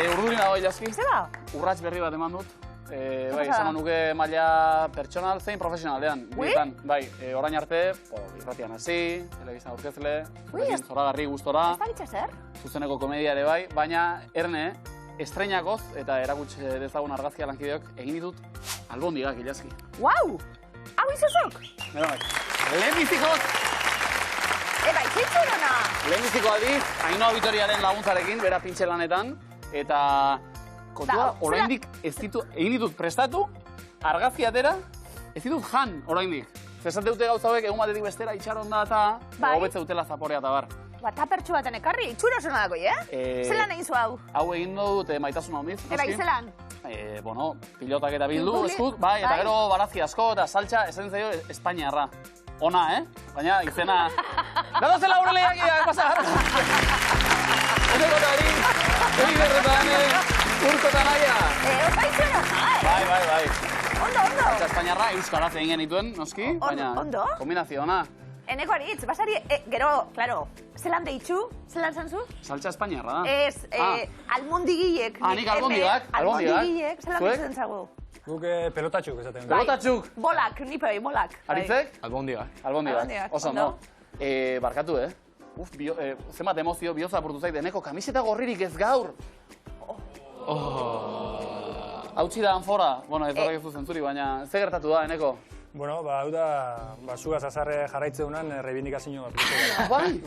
Urduri nago Ilazki. Zeba? Urrats berri bat eman dut. Bai, izan nuke maila pertsonal zein profesionalean. Bietan, bai, orain arte, irratian hasi, telebizan aurkezle, zoragarri gustora. Ez da gitza zer? Zuzeneko komedia ere bai, baina erne, estreinakoz eta erakuts dezagun argazkia lankideok egin ditut albondigak Ilazki. Guau! Hau izuzuk? Bai, lehenbizikoz! Eba, itxitzu dona! Lehenbiziko aldiz, Ainhoa Vitoriaren laguntzarekin, bera pintxelanetan, eta kontua, oraindik ez ditu, egin ditut prestatu, argazki atera, ez ditut jan oraindik. Zesate dute gauza hauek, egun batetik bestera itxaron da eta hobetze dutela zaporea eta bar. Ba, tapertxu baten ekarri, itxura oso nadako, Zelan egin zu hau? Hau egin dut Maitasun handiz. Eba, izelan? Bueno, pilotak eta bildu, eskut, bai, eta gero barazki asko eta saltxa, esan zaio Espainiarra. Ona, Baina izena... Datozela aurreleiak ia, pasa! Unekotari, Eliberretan, Urkotan aia! Opa itxura, Bai. Ondo. Eta Espainiarra euskaraz egin genituen, noski, baina kombinazio ona. Eneko aritz, basari, gero, klaro, zelan deitxu, zelan zanzu? Saltxa Espainiarra da. Ez, almondigilek. Nik albondigak. Almondigilek, zelan deitxu zagu? Guk pelotatxuk esaten. Pelotatxuk. Bolak, nipoi, bolak. Aritzek? Albondigak. Albondigak. Oso, no? Barkatu, Uf, zenbat emozio, bihotza apurtu zait, eneko kamiseta gorririk ez gaur. Hautsi da anfora, bueno, ez horrek ez du zentzuri, baina ze gertatu da, eneko? Bueno, hau da, zugaz azarre jarraitzeunan rebindikazio bat. Bai.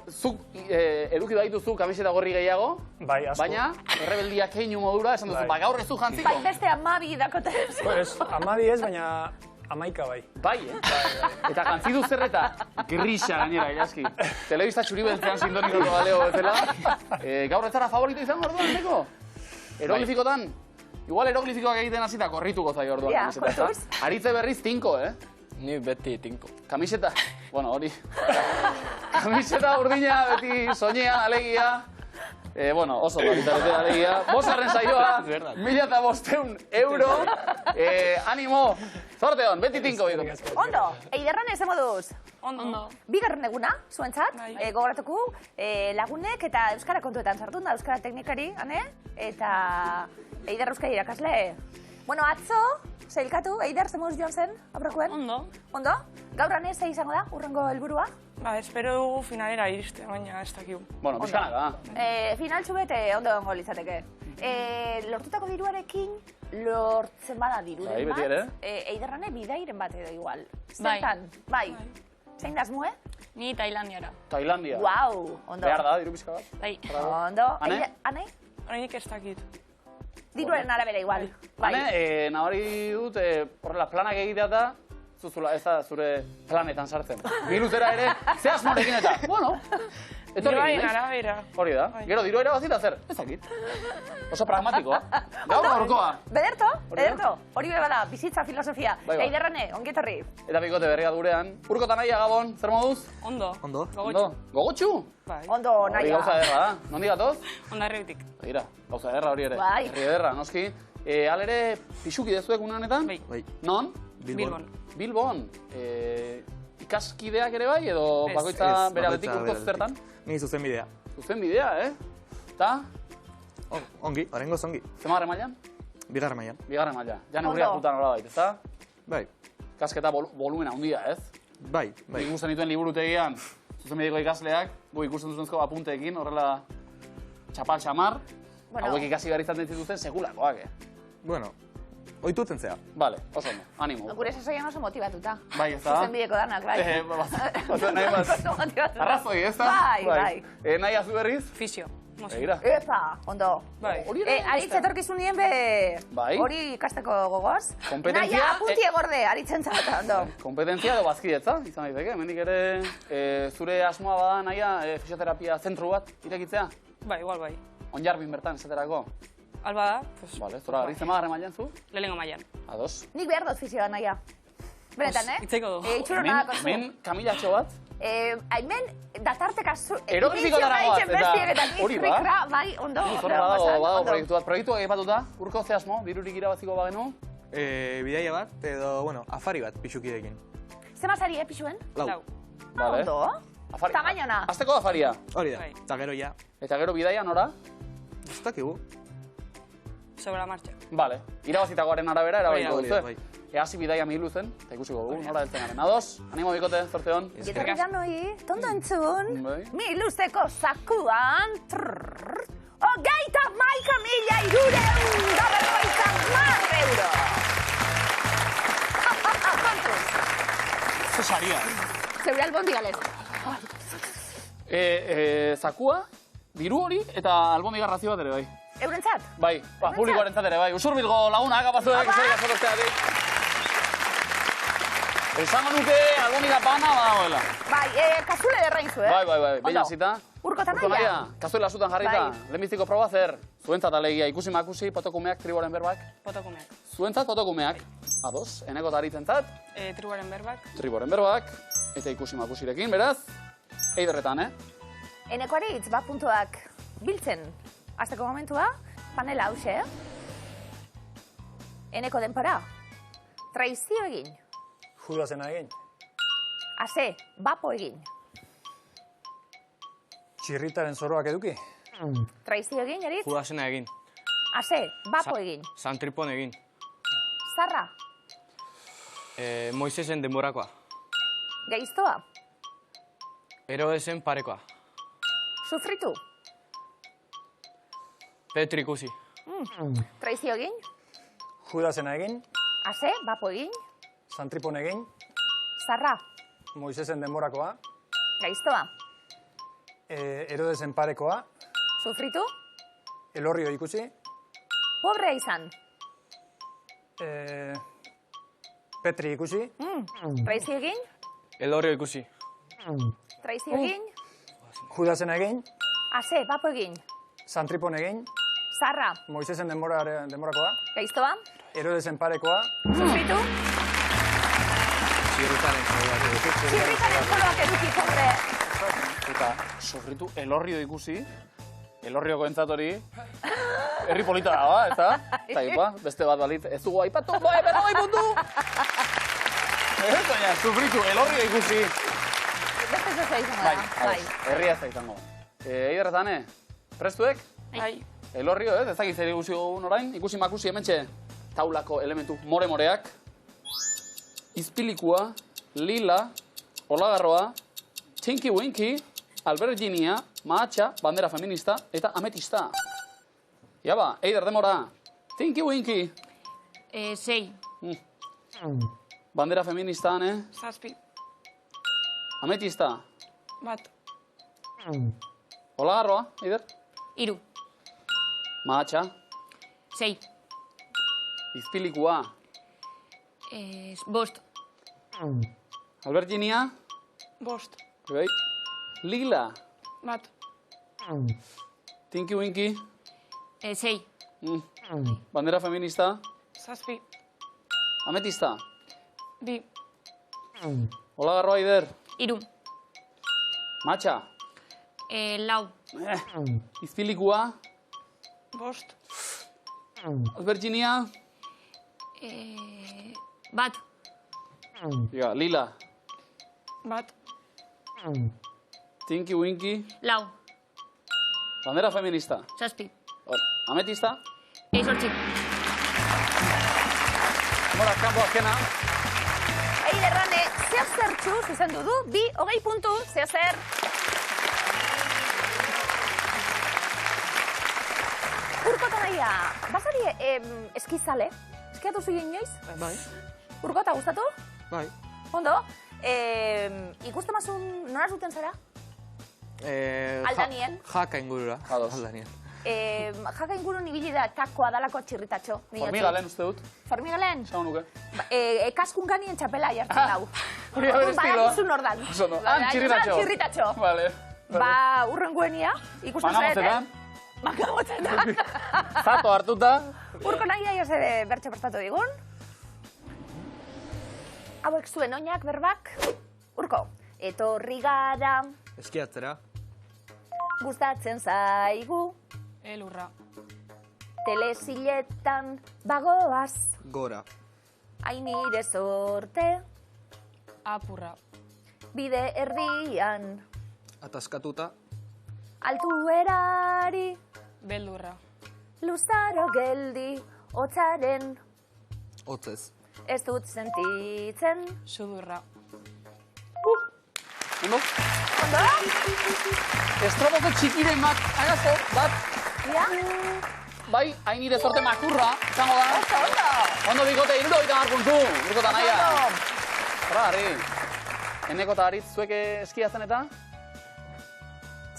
Zuk eduki baituzu kamiseta gorri gehiago, baina errebeldia keinu modura, esan duzu, gaur ez du jantziko. Bai, beste amabi dakote. Ez, amabi ez, baina amaika bai. Bai, Eta jantzidu zerreta, grisa gainera, Ilazki. Telebista txuri beltzean sintoniko baleo bezala. Gaur ez zara favorito izango orduan, eneko? Eroglifikotan? Igual eroglifikoak egiten hasita korrituko zaio orduan kamiseta. Aritze berriz tinko, Ni beti tinko. Kamiseta, bueno, hori. Kamiseta urdina beti soinean alegia. Bueno, oso baritarete alegia. Bosgarren saioa, 1.500 euro. Animo, zorte hon, beti tinko. Ondo, eiderran ez moduz? Ondo. Bigarren eguna, zuentzat, gogoratuko lagunek eta euskara kontuetan sartun da, euskara teknikari, eta Eider euskara irakasle. Bueno, atzo, zeilkatu, Eider, zemuz joan zen, aurrekoen? Ondo. Ondo? Gaur anez izango da, urrengo helburua? Ba, espero dugu finalera iriste, baina ez dakigu. Bueno, pixkanak da. Final txubete ondo gongo litzateke. Lortutako diruarekin, lortzen bada diruren bat, Eiderrane bidairen bat edo igual. Zertan? Bai. Zein daz mue? Ni Tailandiara. Tailandia. Guau, ondo. Behar da, diru pixka bat. Bai. Ondo. Ane? Horrenik ez dakit. Diruaren arabera igual. Ane, nabari dut, horrela planak egitea da, ez da zure planetan sartzen. Minutera ere, ze asmorekin eta, bueno, diruaren arabera. Hori da. Gero, diru erabazita zer? Ez dakit. Oso pragmatikoa. Gaur gaurkoa. Ederto. Hori bada, bizitza filosofia. Eiderrane, ongietorri. Eta bikote berria durean. Urkotan aia, Gabon, zer moduz? Ondo. Gogotxu? Bai. Ondo, naia. Hori gauza ederra da. Nondi gatoz? Ondarribitik. Begira, gauza ederra hori ere. Bai. Herri ederra, noski. Alere, pixuki dezuek une honetan? Bai. Non? Bilbon. Ikaskideak ere bai, edo bakoitza bere aldetik urkoz zertan? Ni zuzenbidea. Zuzenbidea, Eta? Ongi, orengoz ongi. Zemarre mailan? Bigarren mailan. Bigarren maila. Ja neurriak putan hola bait, ezta? Bai. Kasketa volumena handia, ez? Bai. Ikusten dituen liburutegian, zuzenbideko ikasleak, gu ikusten duzenzko apunteekin, horrela txapal xamar, hauek ikasi behar izaten zituzten segulakoak, Bueno, ohitutzen zea. Vale, oso ondo, animo. Gure sasoian oso motibatuta. Bai, ez da? Zuzenbideko danak, bai. Arrazoi, ez da? Bai. Nahi azu berriz? Fisio. Egira. Epa, ondo. Aritz etorkizun nien be... Bai. Hori ikasteko gogoz. Kompetentzia... Naia, apunti egorde, aritzen zata, ondo. Kompetentzia edo bazkidetza, izan daiteke. Hemendik ere zure asmoa bada naia fisioterapia zentru bat irekitzea? Bai, igual bai. Onjarbin bertan, esaterako? Alba da, pues... Vale, zora, aritzen magarren mailan zu? Lehenengo mailan. Ados. Nik behar dut fisioa naia. Benetan, Itzaiko du. Itxuro nahako zu. Hemen kamilatxo bat? Haimen, datarteka zu... Erotiziko dara goaz, eta hori ba? Bai, ondo. Zorra badago proiektu bat. Proiektuak egipatuta, urko ze asmo, dirurik irabaziko bagenu? Bidaia bat, edo, bueno, afari bat pixukidekin. Zema zari, pixuen? Lau. Ondo. Tamainona. Azteko afaria? Hori da, eta gero ja. Eta gero bidaia nora? Ez dakigu. Sobre la marcha. Vale, irabazitagoaren arabera erabailiko Bai, duzu. bai. Hasi bidaia mihilu zen, eta ikusiko dugu, nola heltzen garen. Ados, animo bikote, zorte hon. Getorri danoi, tondo entzun, Bai. miluzeko zakuan, hogeita maika mila irureun da berroita mar euro. Kontuz, Zesaria. zeure albondigales. Zakua, diru hori, eta albondiga razio bat ere bai. Eurentzat? Bai, publikoarentzat ere bai. Usurbilgo lagunak, apazuek, esaiak zorrozteatik. Esango nuke albondiga bana badagoela. Bai, kazule derrain zu, Bai, behin hasita. Urkotan Urko naia? naia, kazuela sutan jarrita. Bai. Lehenbiztiko proba zer. Zuentzat alegia ikusi makusi, potokumeak, triboren berbak. Potokumeak. Zuentzat potokumeak. Ados, eneko taritzentzat, Tribuaren berbak. triboren berbak. Eta ikusi makusirekin, beraz. Eiderretan, Enekoari hitz bat puntuak biltzen. Azteko momentua, panela hause. Eneko denpora. Traizio egin. Judasena egin. Ase, bapo egin. Txirritaren zoroak eduki. Traizio egin, eritz. Judasena egin. Ase, bapo egin. Santripon egin. Zarra, Moisesen denborakoa. geiztoa. Erodesen parekoa. Sufritu. Petri ikusi. Traizio egin. Judasena egin. Ase, bapo egin. Santripon egin. Zarra, Moisesen denborakoa. geiztoa. Erodesen parekoa. Sufritu. Elorrio ikusi. Pobrea izan. Petri ikusi. Traizio egin. Elorrio ikusi. Traizio egin. Judasena egin. Ase, bapo egin. Santripon egin. Zarra, Moisesen denborakoa. geiztoa. Erodesen parekoa. Sufritu. Txirritaren zoroak eduki. Txirritaren koloak eduki, pobre. Eta sofritu elorrio ikusi, elorrioko entzatori, herri polita da, eta? Eta ipa, beste bat balit, ez dugu aipatu, bai, bai puntu! Baina, sofritu elorrio ikusi. Beste zezea izango Bai, da. Bai. herria ez da izango. Eiderretane, prestuek? Bai. Elorrio, ez dakit zer ikusi gogun orain, ikusi makusi hementxe taulako elementu more-moreak, izpilikua, lila, olagarroa, txinki-winki, alberginia, mahatxa, bandera feminista eta ametista. Iaba, Eider demora, txinki-winki, 6. bandera feminista, Zazpi. ametista, Bat. olagarroa, Eider, 3. mahatxa, 6. izpilikua, 5. alberginia, 5. bai, lila, Bat. txinki-winki, 6. bandera feminista, Zazpi. ametista, 2. olagarroa, Eider, 3. mahatxa, 4. izpilikua, 5. alberginia, Bat. lila, Bat. Tinky Winky, 4. bandera feminista. Zazpi. Ametista, 8. mora kanpo azkena. Eiderrane, zeo zertxu zuzendu du, 2, 20 puntu, zeo zer. Urkota naia, bazari eskizale? Eskiatu zu inoiz? Bai. Urkota, gustatu? Bai. Ondo? Ikusten mazun, nora zuten zara? Aldanien. Jaka ingurura. Ados. Aldanien. Jaka ingurun ibili da takoa dalako txirritatxo. Formigalen uste dut. Formigalen? Esango nuke. Kaskun ganien txapela jartzen dau. Hori da bere estiloa. Badakizun ordan. Oso ondo. Txirritatxo. Txirritatxo. Vale. Ba, urrengoenia, ikusten Manamotzetan, Manamotzetan. zato hartuta. Urko nahi aia zede bertxe prestatu digun. Hauek zuen oinak berbak. Urko, etorri gara, Eskiatzera. gustatzen zaigu, Elurra. teleziletan bagoaz, Gora. hain nire sorte, Apurra. bide erdian, Ataskatuta. altuerari, Beldurra. Luzaro geldi, hotzaren, Hotzez. ez dut sentitzen. Sudurra. Ondo? Ondo? Estraboko txikiren agazo, bat, Ja? bai, hain nire zorte makurra, izango da. Ondo! Ondo bikote, 70 puntu, urkota naia. Horra, harri. Eneko eta Aritz, zuek eskiatzen eta?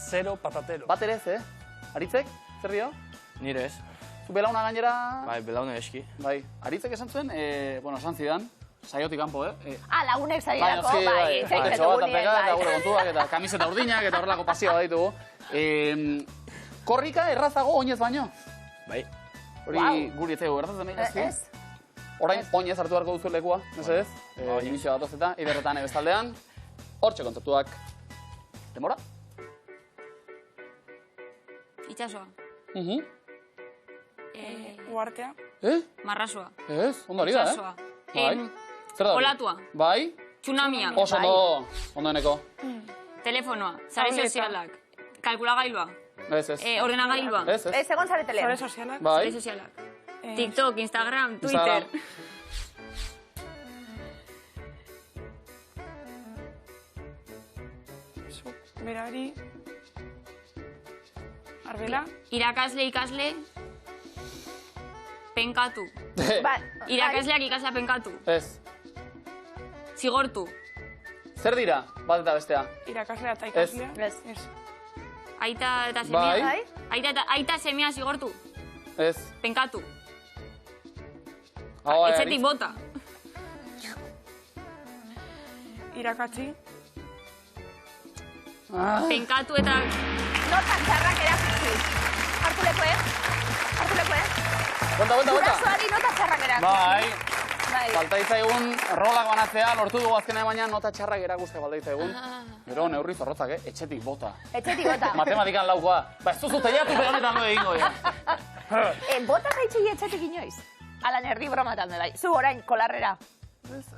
Zero patatero. Bat ere ez, Aritzek, zer dio? Nire ez. Zu belauna gainera... Bai, belaune eski. Bai, Aritzek esan zuen, bueno, esan zidan, saiotik kanpo, Lagunek Bai, zailako, noski, bai. potetxo bat, eta pega, eta gure kontuak, eta kamiseta urdinak, eta horrelako pasioa ditugu. Korrika errazago oinez baino. Bai. Hori guri etzego gertatzen nahi, ezki? Ez. Orain oinez hartu beharko duzu lekua, mesedez? Inisio datoz eta, iberretan ebestaldean. Hortxe kontzeptuak. Demora? Itxasoa. Uartea. Marrasoa. Ez, ondo hori da, Itxasoa. Bai. Zer da? Olatua. Bai? Tsunamia. Oso ondo, ondo eneko. Telefonoa. Sare sozialak. Kalkulagailua. Ez, ez. Ordenagailua. Ez, ez. Ez, egon zaretelean. Sare sozialak. Bai. Sare sozialak. TikTok, Instagram, Twitter. Berari. Arbela. Irakasle, ikasle. Penkatu. Ba, Irakasleak ikasla penkatu. Ez. Zigortu. Zer dira, bat eta bestea? Irakaslea eta ikaslea. Ez. Ez. Aita eta semea. Bai. Aita semea zigortu. Ez. Penkatu. Hau, Etxetik bota. Irakatzi. Penkatu eta... Notak txarrak erakutsi. Hartu leku, Hartu leku, Bota. Gurasoari nota txarrak erakutsi. Bai. Falta izaigun rolak banatzea, lortu dugu azkenea baina nota txarrak erakustea falta izaigun. Gero neurri zorrotzak, etxetik bota. Etxetik bota. Matematikan laukoa. Ba, ez duzu teiatu honetan lo egingo, ja. Bota jaitxegi etxetik inoiz. Ala nerdi bromatan dela. Zu orain, kolarrera.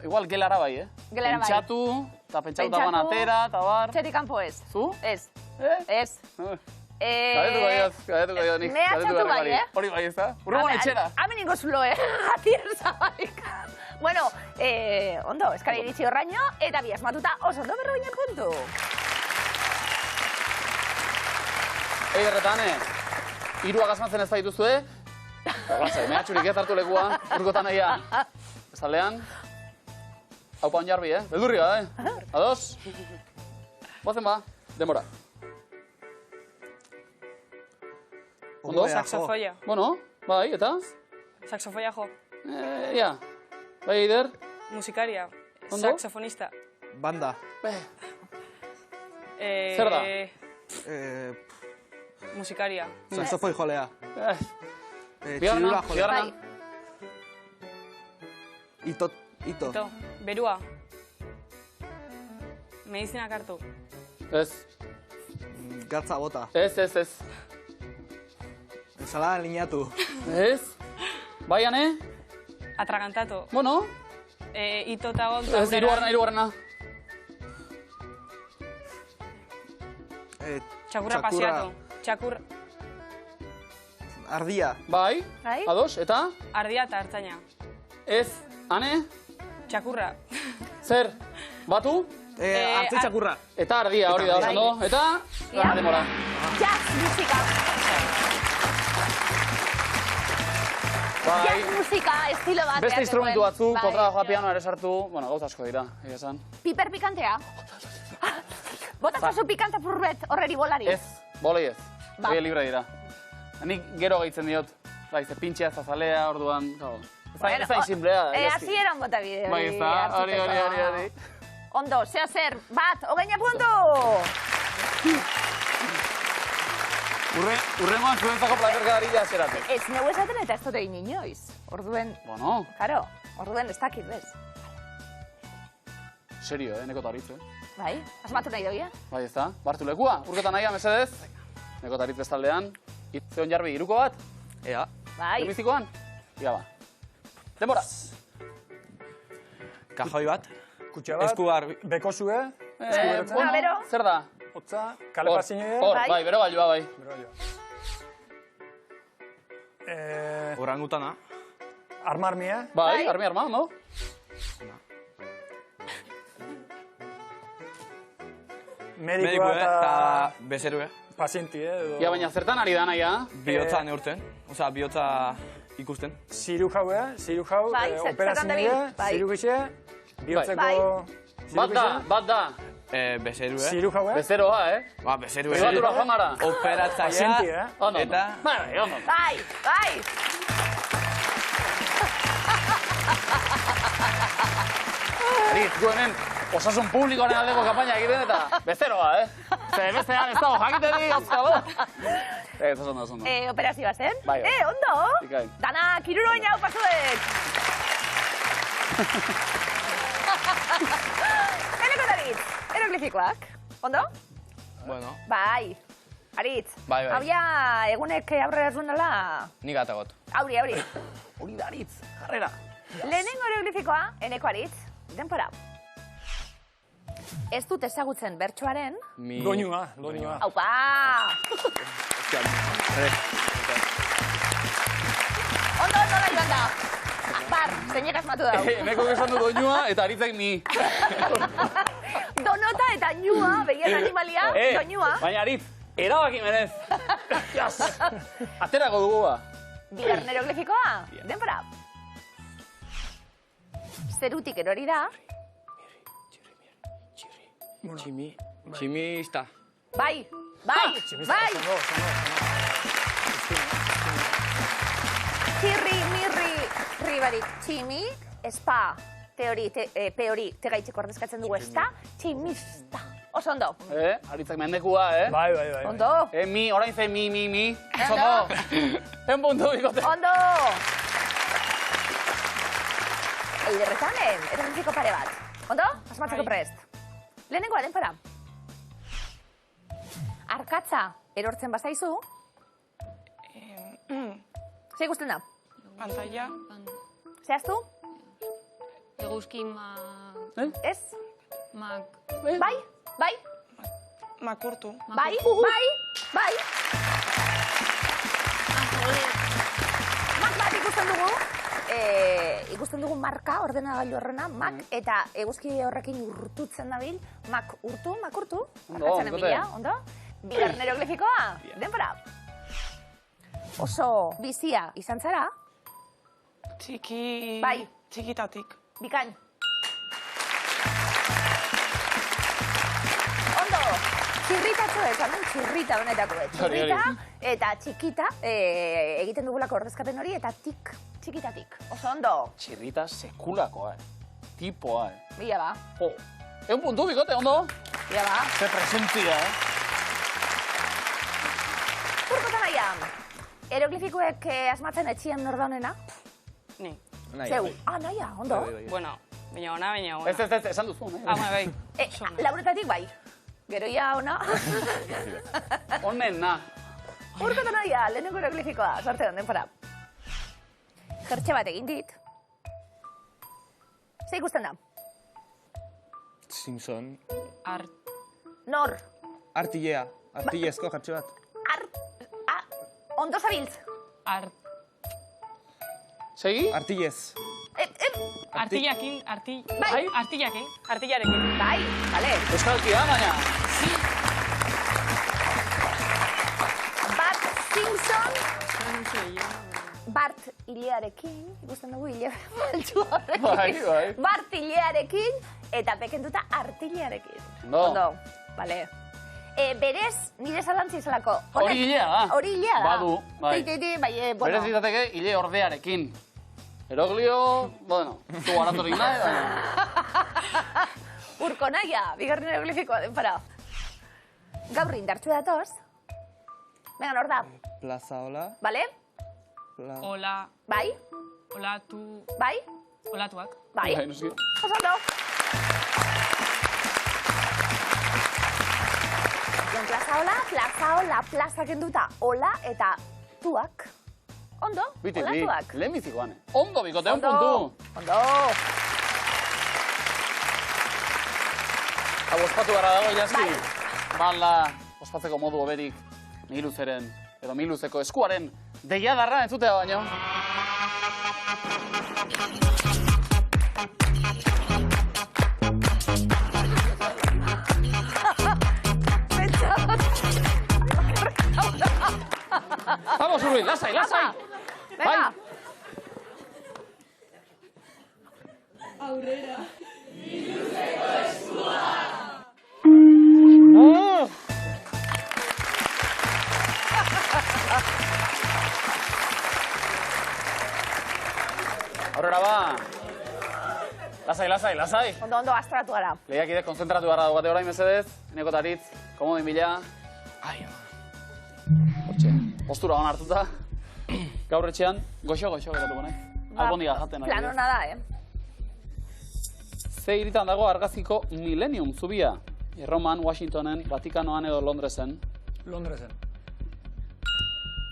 Igual gelara bai, Gelara bai. Pentsatu, eta pentsatuta banatera, eta bar. Etxetik kanpo ez. Zu? Ez. Ez. Gadetuko dio nik. Mehatxatu bai, Hori bai, ez da? Urrengoan etxera. Hamen ingo zulo, Atier zabalik. Bueno, ondo, eskari iritsi horraino, eta bi asmatuta oso ondo berroinen puntu. Eiderretan, hiruak asmatzen ez baituzue. Mehatxurik ez hartu lekua, urkotan aia. Bestaldean. Haupa onjarbi, beldurri ba, Ados? Boazen ba, demora. Ondo? Saxofoia. Bueno, bai, eta? Saxofoia jo. Ja. Bai, Eider? Musikaria. Ondo? Saxofonista. Banda. Zer da? Musikaria. Saxofoi jolea. Bigarrena, Txirula jolea. Bai. Ito. Ito. Berua. Medizinak hartu. Ez. Gatza bota. Ez. Ensalada lineatu. Ez. Bai, ane? Atragantatu. Bueno. Ito eta gon. Ez, hirugarrena. Txakurra paseatu. Txakur. Ardia. Bai. Ados, eta? Ardia eta hartzaina. Ez. Ane? Txakurra. Zer? Batu? Artzi txakurra. Eta ardia, hori da, oso ondo. Eta? Demora. Jazz musika. Bai. Jazz musika, estilo bat. Beste instrumentu batzu, Bai. kontrabajoa pianoa ere sartu, bueno, gauza asko dira, esan. Piper pikantea. Bota zu pikanta purbet horreri bolari. Ez, bolei ez. Ba. Hori libre dira. Nik gero gehitzen diot, ze pintxea zazalea, orduan, gau. Ez da insimplea. Hasieran bota bide. Bai, ez da, hori. Ondo, zer, bat, hogeina puntu! Urrengoan zuentzako placerkadari jaseratek. Ez neu esaten eta ez dut egin inoiz. Orduen, Bueno, karo, orduen ez dakit bez. serio, neko taritz, Bai, asmatu nahi doia? Bai, ez da. Bartu lekua, urketan naia, mesedez. Neko taritz bestaldean. Zeon jarbi, iruko bat? Ea. Bai. Demizikoan? Ia ba. Demora. Kajoi bat. Kutxa bat, Eskubar. bekosue, Bero. Zer da? hotza, kalepazine, Hor, bai, bero bailua, bai. bero jo. Orangutana. Armarmia. Bai, armi arma, no? Medikoa Eta eta bezerue. pazienti, edo... Ja, baina zertan ari da naia? Bihotza neurtzen. Osea, bihotza ikusten. Zirujau, Bai, zertan operazioa, dabil, bai. zirugixe, bihotzeko... Bai. Bat da. Bezerue. Zirujau, Bezeroa, Ba, bezerue. Pribatura joan gara. Pazientia, Operatzaia. Ondo. Eta... Bai, ondo. Bai. Ariz, gu hemen osasun publikoaren aldeko kampaina egiten eta bezeroa, Ze bestean ez dago jakiteri, otzalo. Ez ondo, ondo. Operazioa zen? Bai, bai. Ondo. Ikain. Dana, kiruroin hau pasuek. Eneko Daritz, eroglifikoak. Ondo? Bueno, Bai. Aritz. Bai, bai. Hau ja, egunek aurrera zuenala. nik atagot. Auri. Hori da, Aritz, jarrera. Lehenengo eroglifikoa, Eneko Aritz, denpora. Ez dut ezagutzen bertsoaren. doinua. Aupa! Ondo da joan da. Bar, zeinek asmatu dau. Eneko esan du doinua eta Aritzek ni. Donota eta nua, begien animalia, doinua. Baina Aritz, erabaki menez. Yes. Aterako dugu ba. Bigarren eroglifikoa, denpora. Zerutik erori da. Tximista. Bai. Txirri, mirri, ribarik, tximi, espa, peori, tegaitzeko ordezkatzen dugu ezta, tximista. Oso ondo. Aritzek mendekua, Bai. Ondo. Mi, orain ze mi. Ondo. En puntu bikote. Ondo. Eiderretanen, eroglifiko pare bat. Ondo? Asmatzeko prest. Lehenengoa denpora. Arkatza erortzen bazaizu. Ze ikusten da? Pantalla. Zehaztu? Eguzki Ez? mak... Bai? Makurtu. Bai? Mak bat ikusten dugu marka, ordenagailu horrena, mak, eta eguzki horrekin urtutzen dabil, makurtu, arkatzaren bikote. bila, ondo? Bigarren eroglifikoa, denpora. Oso bizia izan zara, Bai. Txikitatik. bikain. Ondo, txirritatxo esan duen, txirrita benetako, txirrita eta txikita egiten dugulako ordezkapen hori, eta txikitatik. Oso ondo, Txirrita sekulakoa, Tipoa, bila ba, Jo. En puntu bikote, ondo. bila ba. Ze presentzia, Urkota naian, eroglifikoek asmatzen etxien nordaunena? Ni. Zeu, naia, ondo. Bueno, baina ona. Ez, esan duzu, Ama, bai. Lauretatik bai. Gero ja ona. Honen, na. Urkota naia, lehenengo eroglifikoa, sorte honen denpora. Jertxe bat egin dit. Ze ikusten da? Simpson. Nor? Artilea. Artilezko jartxe bat. Ondo zabiltz. Segi? Artilez. Artillarekin. Bai, bale. Euskalki da, baina. Bart Simpson. Bart hilearekin, ikusten dugu hile faltsu horrekin. Bai. Bart hilearekin, eta pekenduta artilearekin. Ondo. Bale. Berez, nire zalantzi zelako. Hori hilea da. Hori hilea da. Badu, bai. Bai, bueno. Berez izateke hile ordearekin. Eroglio, bueno, zu garatorik nahi, baina. Urko naia, bigarren eroglifikoa denpara. Gaur indartxu datoz. Venga, nor da. Plaza hola. Bale? Ola. Bai? Olatu. Bai? Olatuak. Bai? Noski. Oso ondo. Plaza hola, plaza kenduta, hola eta tuak. Ondo? Biti, Olatuak. lehenbizikoan. Ondo bikote, un Ondo. puntu. Ondo. Hau ospatu gara dago, Jaski. Bai. Bala, ospatzeko modu oberik, nigiluzeren edo miluzeko eskuaren deiadarra entzutea baino. Vamos, Urbi, lasai, lasai! Venga! Aurrera ba! Lasai, lasai, lasai! Ondo astratu gara. Lehiakide, konzentratu gara dugate orain mesedez. Eneko taritz, komodin bila. Ai, hortxe, postura hona hartuta. Gaur etxean, goxo-goxo geratuko nahi. Albondiga jaten ari. Plan hona da, Ze hiritan dago argazkiko Millennium zubia. Erroman, Washingtonen, Vatikanoan edo Londresen. Londresen.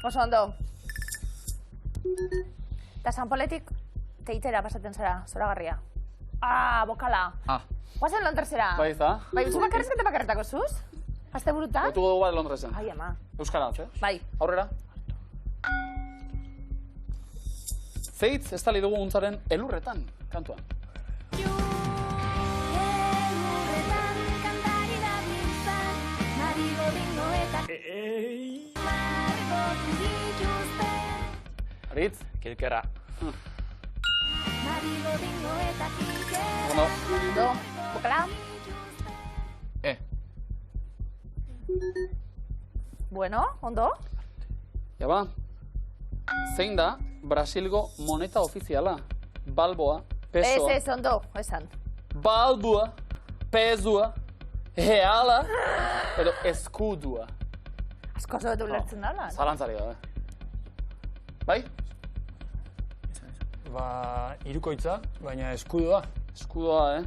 Oso ondo. Eta San Poletik teitera pasaten zara, zoragarria. Bokala. Guazen Londresera. Bai, za? Bai, zu bakarrezkete bakarretako zuz? Azte burutan? Gotuko dugu bat Londresen. Ai, ama. Euskaraz, Bai. Aurrera. Zeitz, estali dugu untzaren elurretan, kantuan. Aritz? Kilkerra. Ondo. Ondo. Bokala. Bueno, ondo. Ja ba. Zein da Brasilgo moneta ofiziala? Balboa, pesoa, Ez, ondo, esan. balboa, pesua, reala, edo eskudua. Asko oso betu lertzen da, lan. Zalantzari da, Bai? Hirukoitza, baina eskudoa. Eskudoa,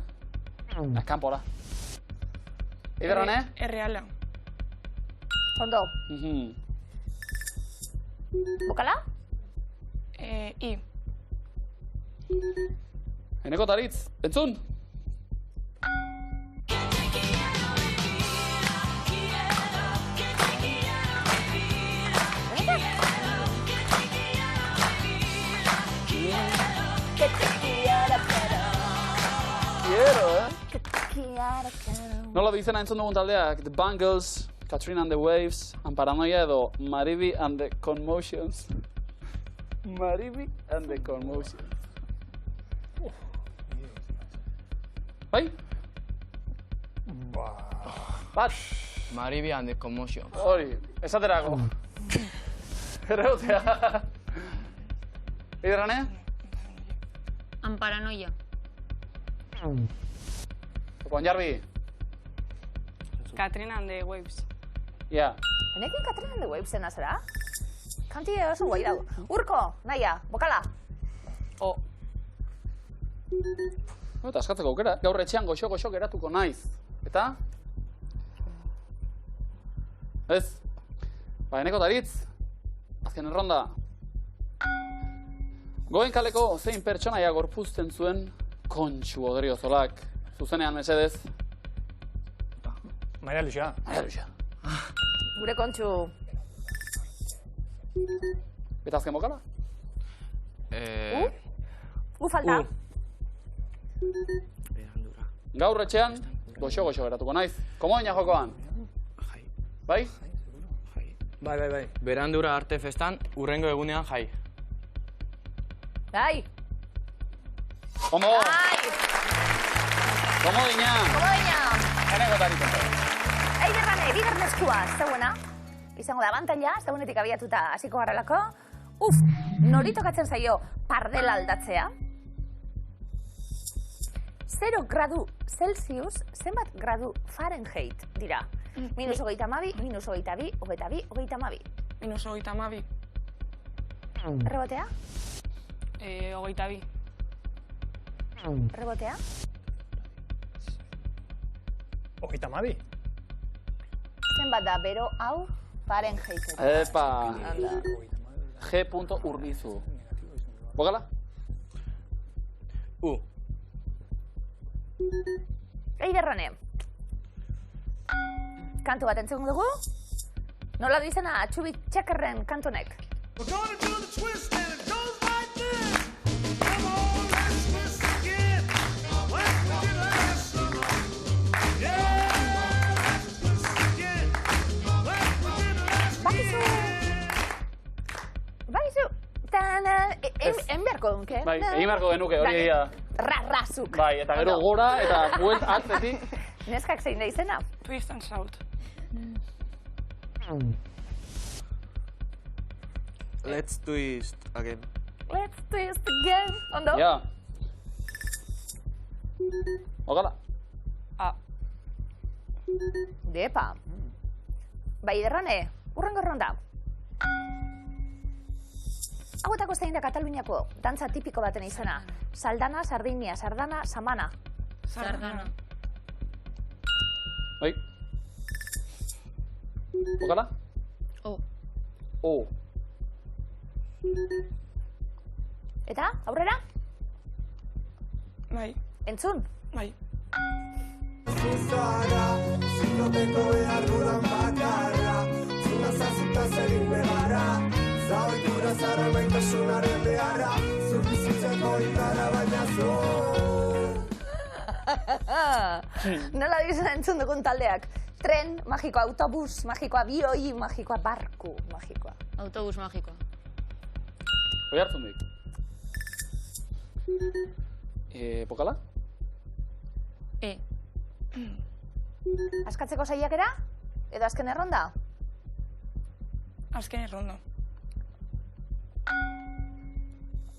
Kanpora. Iberran, Erreala. Ondo. Bokala? I. Eneko taritz, entzun? Nola bizena entzun dugun taldeak? The Bangles, Katrina and the Waves, Paranoia edo Mariby and the Commotions. Mariby and the Commotions. Bai? Bat? Mariby and the Commotion. Hori, esaterako. Erreutea. Iderrane? Amparanoia. Juan Jarbi. Katrina and the Waves. Ja. Enekin Katrina and the Waves zena zera? Kanti oso guai dago. Urko, naia, bokala. Eta askatzeko aukera, gaur etxean goxo-goxo geratuko naiz. Eta? Ez? Ba, Eneko taritz. Azken erronda. Goen kaleko zein pertsonaia gorpuzten zuen Kontxu Odriozolak. Zuzenean mesedez. Maria Luisa. Maria Luisa. Gure Kontxu. Eta azken bokala? Falta. Gaur etxean goxo-goxo geratuko naiz. Komoina jokoan? Bai? Bai. Berandura arte festan, urrengo egunean jai. Bai. Komo! Bai. Komodina! Komodina. Eneko taritz. Eiderrane, bigarren eskua, zeuena. Izango da abantaila, zeunetik abiatuta hasiko garrelako. Nori tokatzen zaio pardela aldatzea? 0 gradu Celsius, zenbat gradu Fahrenheit dira? Minus hogeita amabi, minus hogeita bi, hogeita bi, hogeita amabi. Minus hogeita amabi. Rebotea? Hogeita bi. Rebotea? Hogeita amabi. Zenbat da bero hau Fahrenheit? Epa! Anda. G. Urbizu. Bokala? Eiderrane. Kantu bat entzun dugu. Nola du izena Txubi Txekerren kantonek? Bakizu! Egin beharko dunke. Bai, egin beharko genuke, hori egia. Razuk. Bai, eta gero gora, eta buelt atzetik. Neskak zein da izena? Twist and shout. Let's twist again. Let's twist again. Ondo? Ja. Ogala. A. Depa. Bai, derrane, urrengo ronda. Hauetako zein da Kataluniako dantza tipiko baten izena. Saldana, sardinia, sardana, samana. Sardana. Bai. Ogala? O. O. Eta, aurrera? Bai. Entzun? Bai. Nola dizena entzun dugun taldeak? Tren magikoa, autobus magikoa, bioi magikoa, barku magikoa. Autobus magikoa. Hoi hartzun dik. Pokala? E. Askatzeko saiakera? Edo azken erronda? Azken errondo.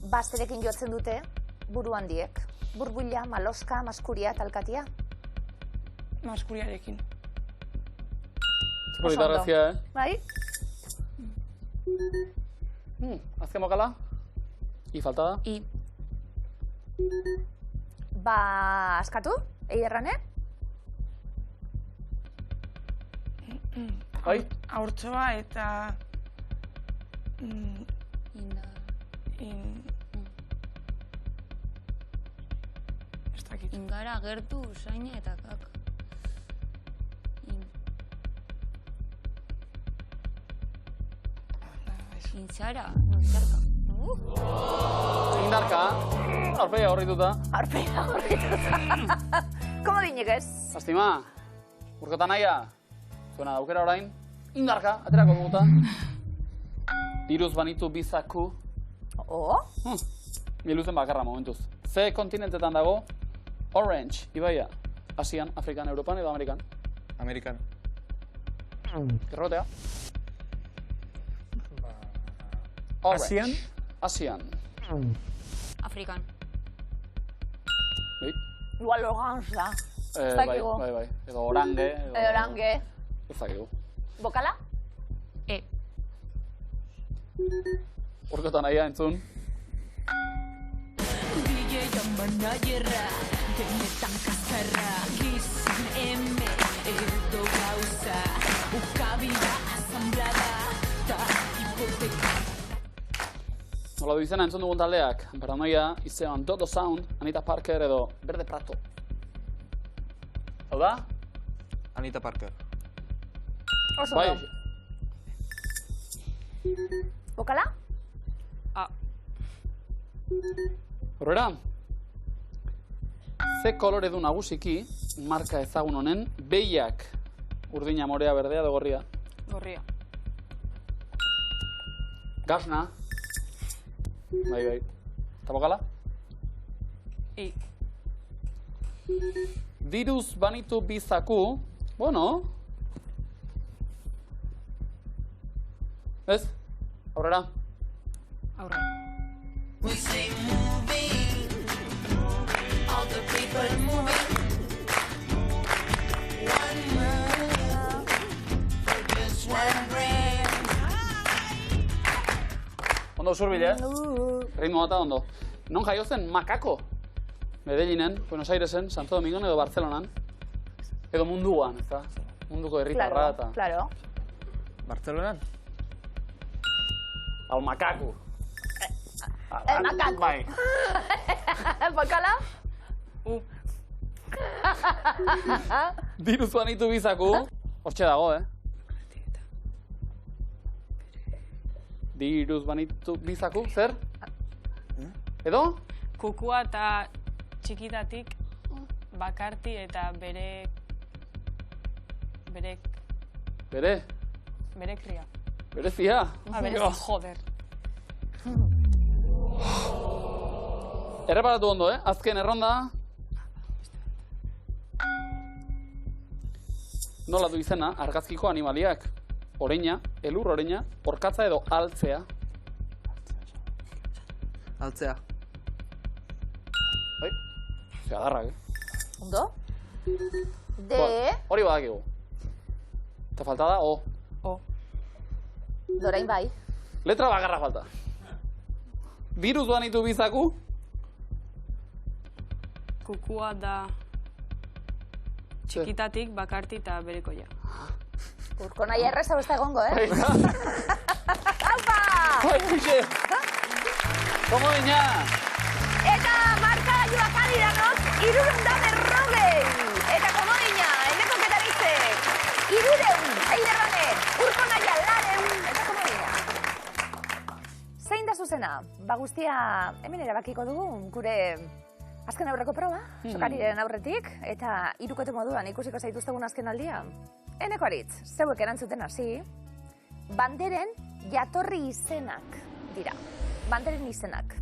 Bazterekin jotzen dute, buru handiek. Burbuila, maloska, maskuria, talkatia. Maskuriarekin. Polita grazia, Bai? Azken bokala? I falta da? I. Ba, askatu? Eiderrane? Bai? Haurtzoa eta... Inda. Ez dakit. Ingara, gertu, usaina eta kak. Intzara. Intzarka. Indarka. Aurpegia horrituta. Aurpea horrituta. Komo dinek ez? Astima. Urkota naia. Zuena daukera orain. Indarka. Aterako duguta. Diruz banitu bizaku. Miluzen bakarra momentuz. Ze kontinentetan dago? Orange. Ibaia. Asian, Afrikan, Europan edo Amerikan. Amerikan. Errotea. Orange. Asian? Asian. Afrikan. Bai? Igual orange da. Bai. Edo orange. Edo lange. Ez dakigu. Bokala? E. Urkota naia entzun. Nola du izena entzun dugun taldeak, Paranoia, izean Dodo Sound, Anita Parker edo Berde Prato. Hau da? Anita Parker. Oso Bai. ondo. Bokala? A. Horrera, ze kolore du nagusiki, marka ezagun honen, behiak urdina, morea, berdea edo gorria. Gorria. Gasna. Bai. Eta bokala? I. Diruz banitu bizaku, bueno. Ez? Aurrera. Aurra. Ondo zurbil, Ritmo bata ondo. Non jaio zen Makako? Medellinen, Buenos Airesen, Santo Domingon edo Barcelonan. Edo munduan, ezta? Munduko herritarra eta... Claro. Bartzelonan? Al Makaku. El Makaku. Bai. Bokala? U. Diruz banitu bizaku. Hortxe dago, Diruz banitu bizaku, zer? Edo? Kukua eta txikitatik bakarti eta bere kria. Berezia? Bere, joder. Erreparatu ondo, azken erronda. Nola du izena argazkiko animaliak? Oreina, elur oreina, orkatza edo altzea. Altzea. Bai, zeadarrak, Ondo? Hori badakigu. Eta falta da, O. Dorain bai. Letra bakarra falta. Diruz banitu bizaku? Kukua da txikitatik bakarti eta berekoia. Urko nahi erreza besta egongo, Aupa! Bai, kuxe! Komo dina! Eta marka gaiua kalidanok, 340. Eta komo dina, eneko ketaritzek, 200, eiderrane, urko naia, 200, eta komo dina. Zein da zuzena? Ba guztia hemen erabakiko dugu, gure azken aurreko proba, sokariren aurretik, eta hirukote moduan ikusiko zaituztegun azken aldia. Eneko aritz, zeuek erantzuten hasi, banderen jatorri izenak dira. Banderen izenak.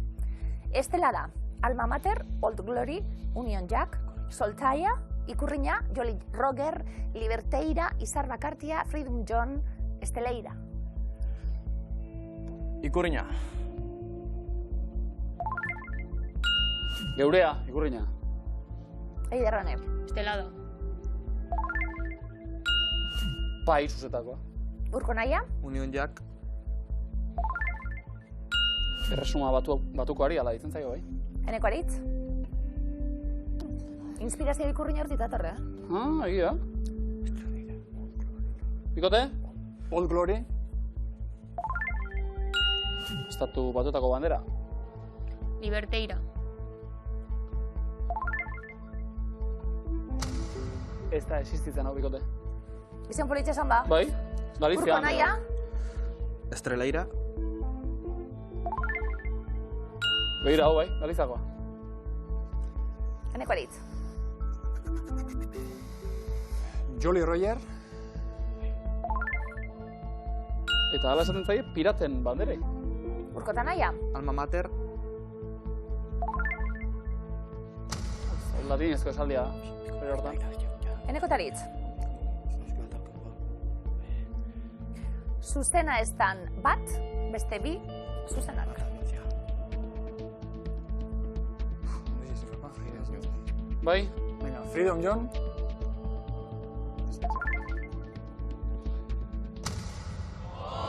Estela da, Alma Mater, Old Glory, Union Jack, Soltaia, Ikurriña, Jolly Roger, Liberteira, Izar Bakartia, Freedom John, Esteleira. Ikurriña. Geurea, Ikurriña. Eiderrane. Estelada. Pai, zuzetakoa. Urko naia, Union Jack. Erresuma batukoari ala ditzen zaio, bai? eneko aritz. Inspirazio Ikurriña hortik datorre, Egia. Bikote? Old Glory. Estatu batuetako bandera. Liberteira. Ez da existitzen hau, bikote. Izen politxe esan ba. Bai? Galizian. Urko naia, Estrelaira. Begira hau, bai? Galizakoa. eneko aritz. Jolly Roger. Eta hala esaten zaie, piraten banderei. Urko eta naia, Alma Mater. Latinezko esaldia. Bere hortan. eneko eta aritz. Zuzena ez dan bat, beste bi, zuzenak. Bai? Venga, Freedom John.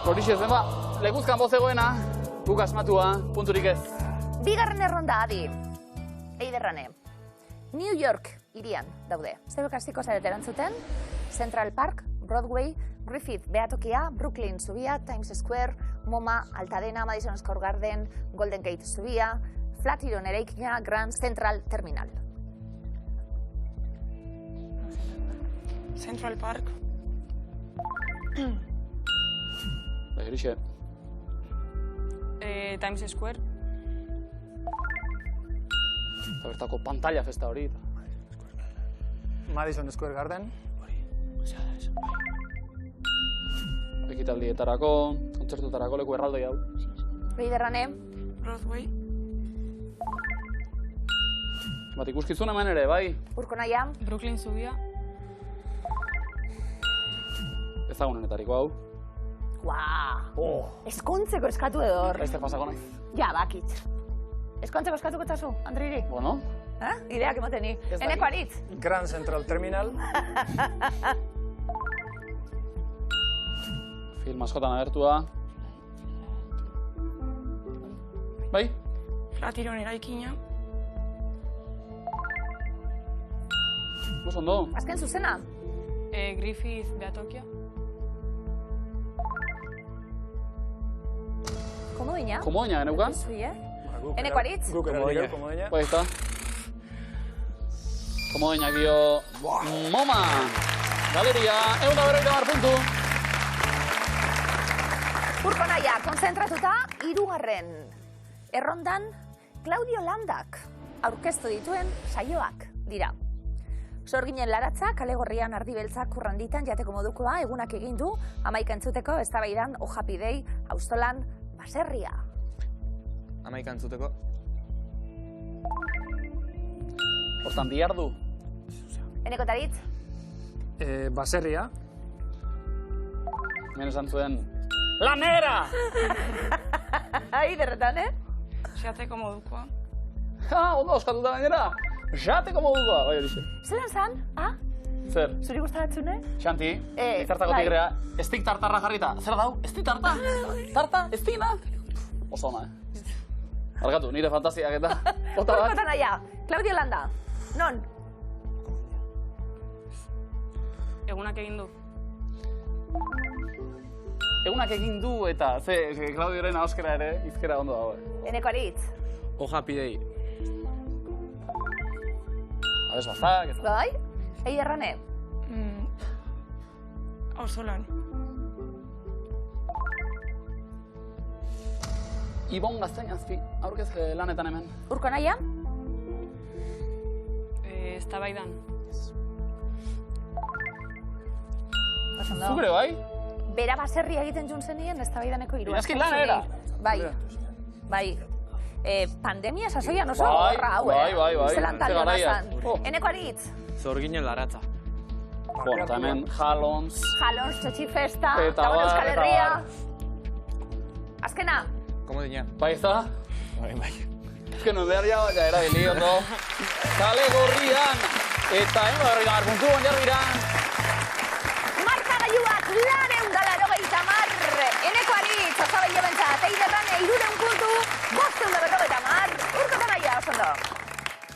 Horixe zen ba, lekuzkan bozegoena, guk asmatua, punturik ez. Bigarren erronda adi. Eiderrane. New York irian daude. Zerok hasiko zarete erantzuten? Central Park, Broadway, Griffith Behatokia, Brooklyn Zubia, Times Square, MoMA, Altadena, Madison Square Garden, Golden Gate Zubia, Flatiron eraikina, Grand Central Terminal. Central Park. Bai, horixe. Times Square. Eta bertako pantalla festa hori. Madison Square Garden. Ekitaldietarako, kontzertutarako leku erraldoi hau. Eiderrane, Broadway. Bat ikuskizun hemen ere, bai? Urko naia, Brooklyn Zubia. Ezagunenetariko hau. Eskontzeko eskatu edor. Ez te pasako naiz. Ja, bakit. Eskontzeko eskatuko tazu, Andriri? Bueno, Ideak emoteni. Ez dakit. Eneko aritz. Grand Central Terminal. film askotan agertua. Bai? Flatiron eraikina. Oso ondo. Azken zuzena. Griffith Behatokia. Komodina. Komodina geneukan? Zui, Guk Eneko aritz. Guk Komodina. erabili komodina. Bai, eta. Komodinak dio MoMA. Galeria, 150 puntu. Urko naia, konzentratuta, hirugarren errondan Claudio Landak aurkeztu dituen saioak dira. Sorginen laratza, kale gorrian ardibeltzak kurranditan jateko modukoa egunak egin du, 11 entzuteko eztabaidan ojapidei auzolan baserria. 11 entzuteko. Hortan bihar du. Eneko taritz? Baserria. Hemen esan zuen, lanera! Derretan, Xateko modukoa. Ondo oskatuta gainera. Jateko modukoa. Bai, horixe. Zelan zan? Zer? Zuri gustatzen, Xanti, izartako bai. tigrea, estik tartarra jarrita. Zer dau? Estik tarta? Tarta? Estina? Oso ona, Argatu, nire fantasiak eta. Bota Urko bat. naia, Claudio Landa. Non? Egunak egin du. Egunak egin du eta, Claudioren ahoskera ere, izkera ondo dago. Eneko aritz? Ojapidei. Abez bazak, eta. Bai? Errane? Auzolan. Ibon Gaztainazpi, aurkez lanetan hemen. Urko naia? Eztabaidan. Zugre, bai? Bera baserria egiten jun zenien, eztabaidaneko hiruak. Iazkin lana era. Bai. Pandemia sasoian oso Bai, horra hau, bai. Zelan talde Ze garaia. honazan. Eneko aritz? Sorginen laratza. Bueno, eta hemen Jalons. Jalons, Txotxi Festa, Eta Gabon bar, Euskal eta Herria. bar. Azkena, Komo dina. Bai, ez da? Bai. Ez que non behar ja erabili, ondo. Kale gorrian. Eta hemen behar puntu, onjarbiran. markagailuak 280. Eneko aritz, osabailo bentsat, eiderran 300 puntu, 590. Urko naia, oso ondo.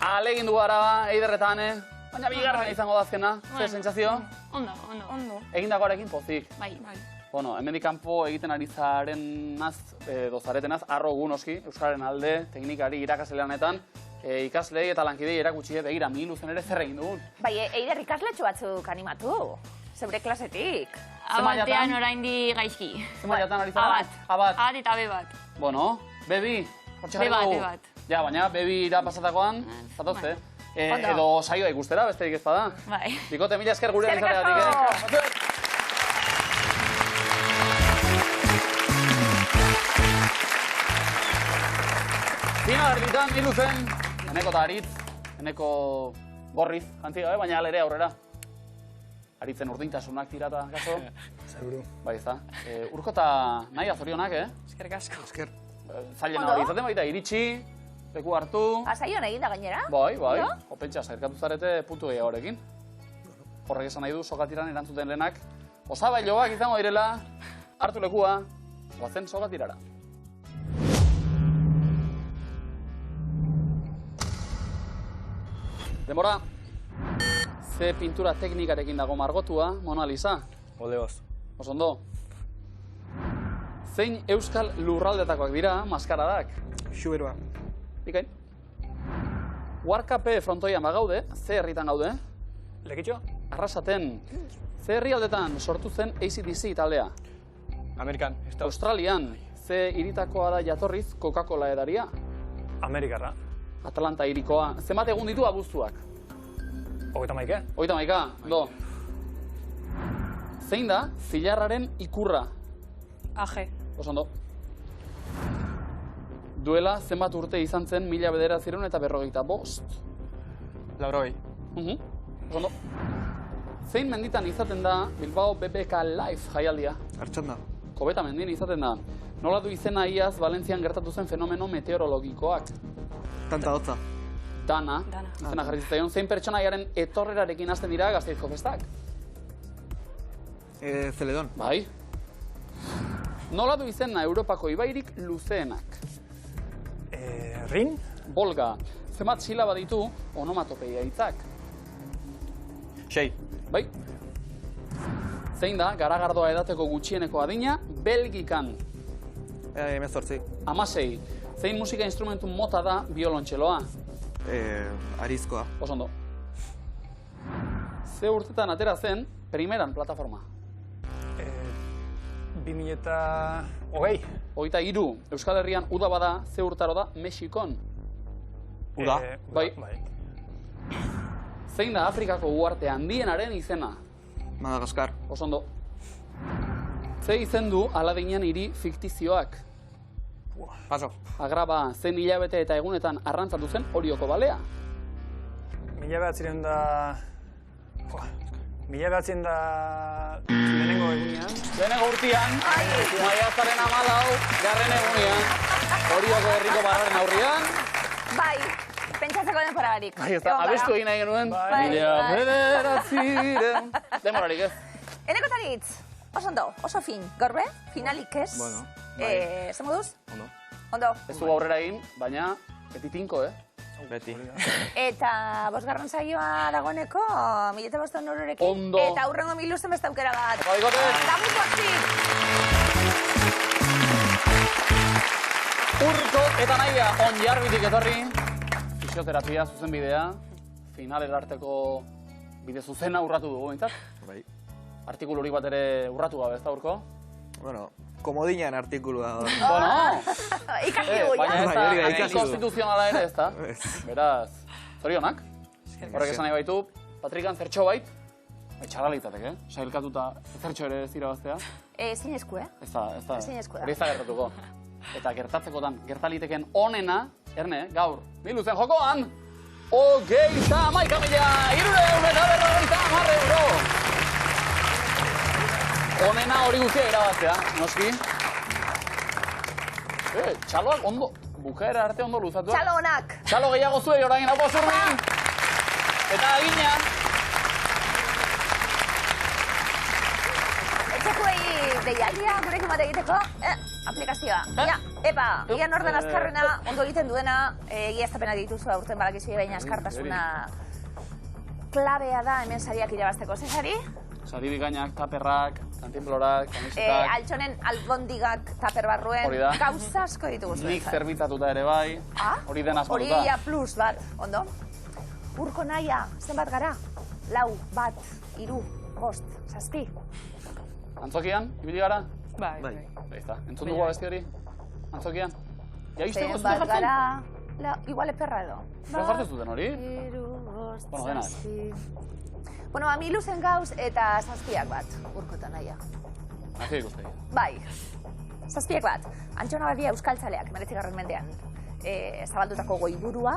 Alegin du gara, eiderretan, baina bigarren izango da azkena. Zer sentsazio? Ondo. Egindakoarekin pozik. Bai. Bueno, hemendik kanpo egiten ari zarenaz, zaretenaz, harro gu noski, Euskararen alde, teknikari irakasleanetan, ikaslei eta lankidei erakutsi begira miluzen ere zer egin dugun. Bai, eider ikasletxo batzuk animatu. Zeure klasetik. Abatean oraindi gaizki. Zenbaiatan ari zara? Abat. Abat. Eta be bat. Bueno, bebi, hortxe Be jarriko bat, dugu. be bat. Ja, baina bebi ira pasatakoan, zatozte. Edo saioa ikustera, besterik ez bada. Bai. Bikote, mila esker gure Eskerrik izateagatik, asko! Zina erbitan, miluzen, eneko eta aritz, eneko gorriz, jantzi gabe, baina alere aurrera. Aritzen urdintasunak tirata, kaso? Seguru. Bai, ez da. Urko eta nahi azorionak, Eskerrik asko. Esker. Zailena Ondo. hori izaten baita, iritsi, leku hartu. Asaion egin da gainera? Bai. Ondo. Opentsa, zerkatu zarete puntu gehiagorekin. Horrek esan nahi du, sokatiran erantzuten lehenak. Osabailoak izango direla, hartu lekua, goazen sokatirara. Denbora, ze pintura teknikarekin dago margotua, Mona Lisa. Oleoz. Oso ondo. Zein euskal lurraldetakoak dira maskaradak? Xuberoa. Bikain. Warkape frontoian bagaude, ze herritan gaude? Lekitxo? Arrasaten, ze herrialdetan sortu zen AC/DC taldea? Amerikan. Australian, ze hiritakoa da jatorriz Coca-Cola edaria? Amerikarra. Atlanta hirikoa. Zenbat egun ditu abuztuak? 31. 31, do. Zein da zilarraren ikurra? AG. Oso ondo. Duela zenbat urte izan zen 1945? Laurogei. Oso ondo. Zein menditan izaten da Bilbao BBK Live jaialdia? Artxanda. Kobeta mendien izaten da. Nola du izena iaz Valentzian gertatu zen fenomeno meteorologikoak? Tanta hotza. Dana. Izena jarri zitzaion. Zein pertsonaiaren etorrerarekin hasten dira Gasteizko festak? Zeledon. Bai. Nola du izena Europako ibairik luzeenak? Rin? Volga. Zenbat silaba ditu onomatopeia hitzak? 6. Bai. Zein da garagardoa edateko gutxieneko adina Belgikan? 18. 16. Zein musika instrumentu mota da biolontxeloa? Arizkoa. Oso ondo. Ze urtetan atera zen primeran plataforma? 2020. 23. Euskal Herrian uda bada, ze urtaro da Mexikon? Uda. Bai. Zein da Afrikako uharte handienaren izena? Madagaskar. Oso ondo. Ze izen du Aladinen hiri fiktizioak? Paso. Agraba, zen hilabete eta egunetan arrantzatu zen Orioko balea? 1900 lehenengo egunean. Lehenengo urtean, maiatzaren 14, garren egunean, Orioko herriko barraren aurrian. Bai, pentsatzeko denborarik. Bai, ez da, abestu egin nahi genuen. Bai. Mila bederatziren. Demorarik ez. Eneko taritz, oso ondo, oso fin. Gorbe, finalik ez. Bueno, Zer moduz? Ondo. Ondo. Ez du aurrera egin, baina beti tinko, Beti. Eta bosgarren saioa dagoeneko, 1500 eurorekin. Ondo. Eta aurrengo 1000 beste aukera bat. Opa, bigote. Lagun pozik! Urko eta Naia onjarbitik etorri. Fisioterapia, zuzenbidea. Finalera arteko bide zuzena urratu dugu, bintzat. Bai. Artikulurik bat ere urratu gabe, ez da, Urko? Bueno, komodinan artikulua da. Bueno, Ikasi dugu, baina ja? ez da, hori da, ikasi du. konstituzionala ere, ez da. Beraz, zorionak. Horrek esan nahi baitu, Patrikan zertxo bait, txarra litzateke, sailkatuta zertxo ere ez irabaztea. Ezin esku, Ez da, Ezinezkoa da. hori ez da gertatuko. Eta gertatzekotan, gertaliteken onena, Erne, gaur, miluzen jokoan, 39.350 euro! Onena hori guztia irabaztea, noski. Txaloak ondo, bukaera arte ondo luzatu. Txalo honak! Txalo gehiago zuei orain hau zurmin. Eta agina. Etxekuei deialdia gurekin bat egiteko, aplikazioa. Ja, epa, ian orden azkarrena, ondo egiten duena, egiaztapena dituzu aurten badakizu baina askartasuna klabea da hemen sariak irabazteko. Ze sari? Sari bikainak, taperrak, kantinplorak, kamisetak. Altxonen albondigak taper barruen, Hori da. gauza asko ditugu zuen. Nik zerbitzatuta ere bai. Hori den asmatuta. Hori ja plus bat, ondo? Urko Naia, zenbat gara? 4, 1, 2, 5, 6. Antzokian, ibili gara? Bai. Ezta, entzun dugu abesti hori? Antzokian? Ja izteko zuten Zenbat jartzen? gara? Igual eperra edo. Zuen jartzen zuten hori? Bueno, denak. Bueno, miluzen gauz eta zazpiak bat, Urko eta Naia. Nazi ikustegi. Bai, zazpiak bat. Antxona Badia euskaltzaleak, 19. mendean. Zabaldutako goiburua,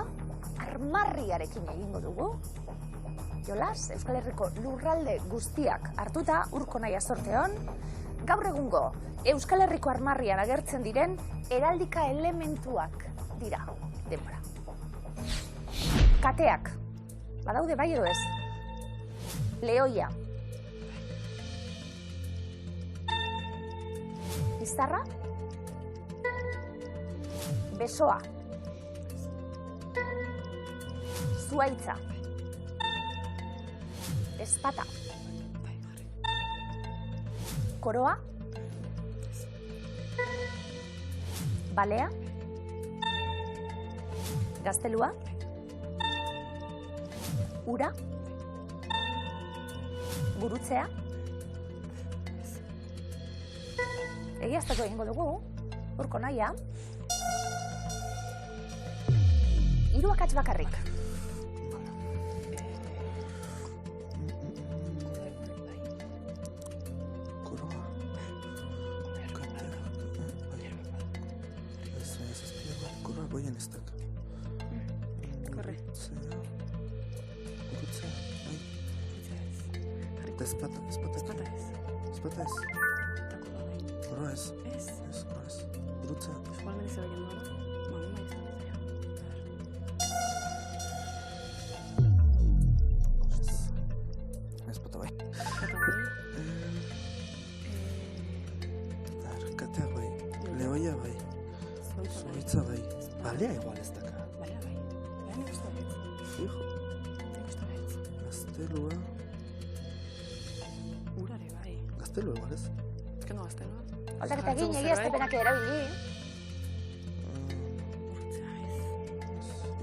armarriarekin egingo dugu. Jolas, Euskal Herriko lurralde guztiak hartuta, Urko Naia zorteon. Gaur egungo, Euskal Herriko armarrian agertzen diren heraldika elementuak dira denbora. Kateak, badaude bai edo ez? Lehoia. Izarra. Besoa. Zuaitza. Ezpata. Koroa. Balea. Gaztelua. Ura. Gurutzea. Egiaztako egingo dugu, Urko Naia. 3 akats bakarrik. Koroa goien ez dak. Korre. Gurutzea, bai. Eta ezpata ez. Ezpata ez. Koroa ez. Ez, koroa ez. Gurutzea. Igual me dice que no. Ezpata bai. Katea bai. Lehoia bai. Zuaitza bai. Balea igual ez daka. Fijo. Gaztelua. Urare bai. Gaztelua igual ez. Ez que no gaztelua. Aldaketa egin egiaztapenak erabili.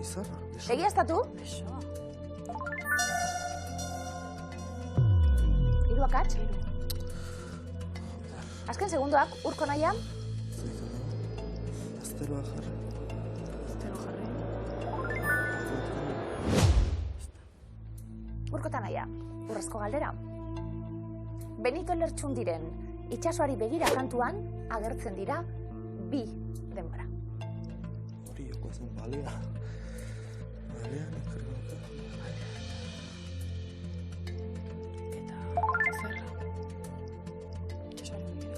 Izarra. Egiaztatu? Beso. 3 akats. Azken segundoak, urko nahian. Asteroa jarri. Urkota naia, urrezko galdera. Benito Lertxundiren itsasoari begira kantuan agertzen dira bi denbora. Hori jokoa zen balea. Balea, nik jarri nuke. Eta zerra. Itxasoaren begira.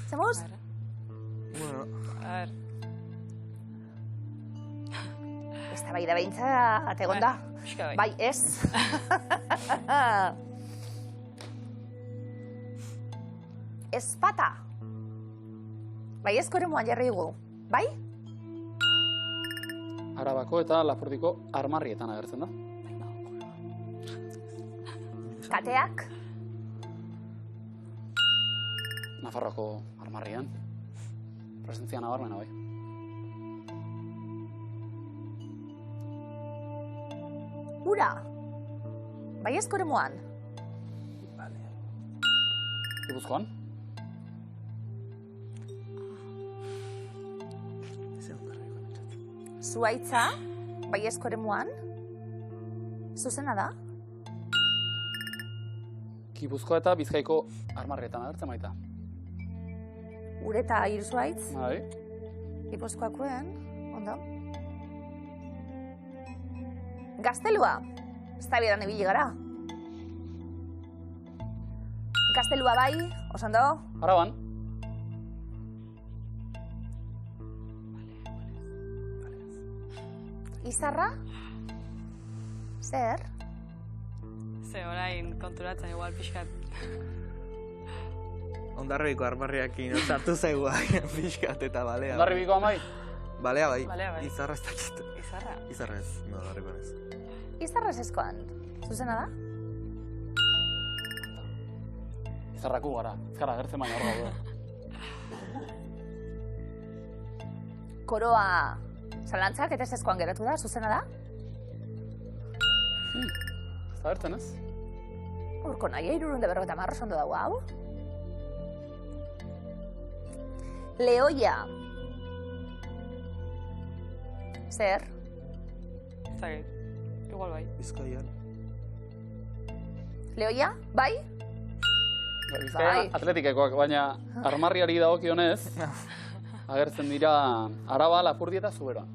Zemuz? Bueno, A ver. Ez da bai da behintzat egon da. Pixka bai. Bai, ez. Ezpata. Bai, ezko eremuan jarri dugu. Bai? Arabako eta Lapurdiko armarrietan agertzen da. Kateak. Nafarroako armarrian. Presentzia nabarmena bai. Ura. Bai, ezko eremuan. Gipuzkoan? Zuaitza. Bai, ezko eremuan. Zuzena da. Gipuzkoa eta Bizkaiko armarrietan agertzen baita. Ureta Irzuaitz. Bai. Gipuzkoakoen. Ondo. Gaztelua. Ez da bieran ibili gara. Gaztelua bai, osondo. Araban? Izarra? Zer? Ze orain konturatzen igual pixkat. Hondarribiko armarriakin sartu zaigu pixkat eta balea. Hondarribikoan bai? Balea bai. Balea bai. Izarra ez dakit. Izarra. Izarra ez, no, Hondarribikoan ez. Izarra eskoan. Zuzena da? Izarraku gara. Ez gara agertzen baina hor gaude. Koroa zalantzak eta eskoan geratu da, zuzena da? Ez da agertzen ez? Urko nahi, 350 ondo dago hau. Lehoia. Zer? Ez dakit. Igual bai. Bizkaian. Lehoia? Bai? Bizkaia Bai. atletikekoak, baina armarriari dagokionez, agertzen dira Araba, Lapurdi eta Zuberoan.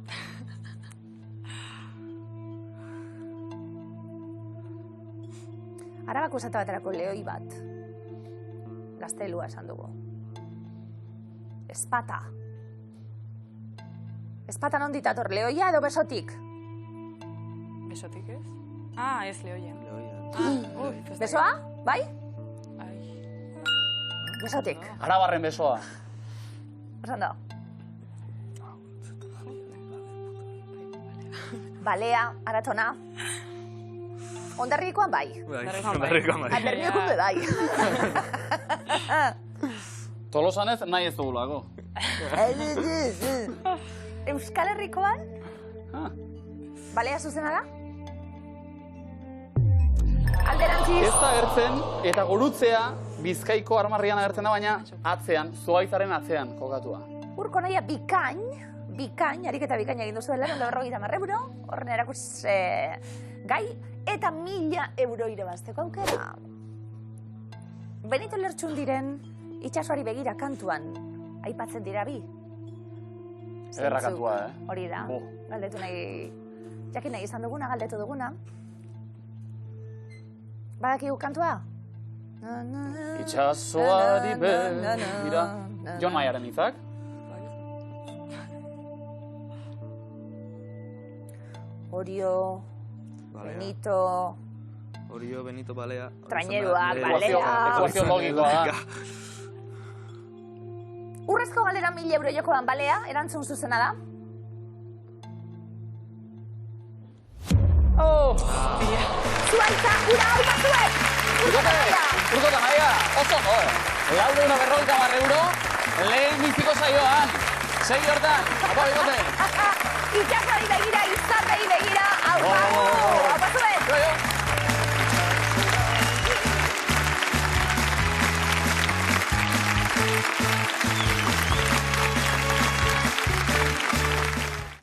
Arabako esate baterako lehoi bat. Gaztelua esan dugu. Ezpata. Ezpata nondik dator, lehoia edo besotik? Besotik ez? Ah, ez lehoia. Besoa? Bai? Ai. Besotik. Arabarren besoa. Osan da. Balea, aratona. Hondarrikoan bai. Hondarrikoan bai. Alberniokun be bai. Tolosan ez, nahi ez dugulako. Euskal Herrikoan? Ah. Balea zuzena da? Alderantziz. Ez da agertzen, eta gurutzea Bizkaiko armarrian agertzen da, baina atzean, Zuhaitzaren atzean kokatua. Urko nahia bikain, ariketa bikain egin duzu dela, 150 euro, horren erakus gai, eta 1000 euro irabazteko aukera. Benito Lertxundiren itsasoari begira kantuan, aipatzen dira bi. Ederra kantua, Hori da, Bo. galdetu nahi, jakin nahi izan duguna, galdetu duguna. Badakigu kantua? Itxasoari begira. Jon Maiaren hitzak. Orio, Benito, Orio, Benito, balea. Traineruak, balea. Ekuazio logikoa da. Urrezko galdera 1000 euro jokoan balea, erantzun zuzena da. Oh! Zuaitza, ura hau batzuek! Urkota naia, oso jo. 450 euro, lehen biziko saioan. 6 hortan, apa bigote.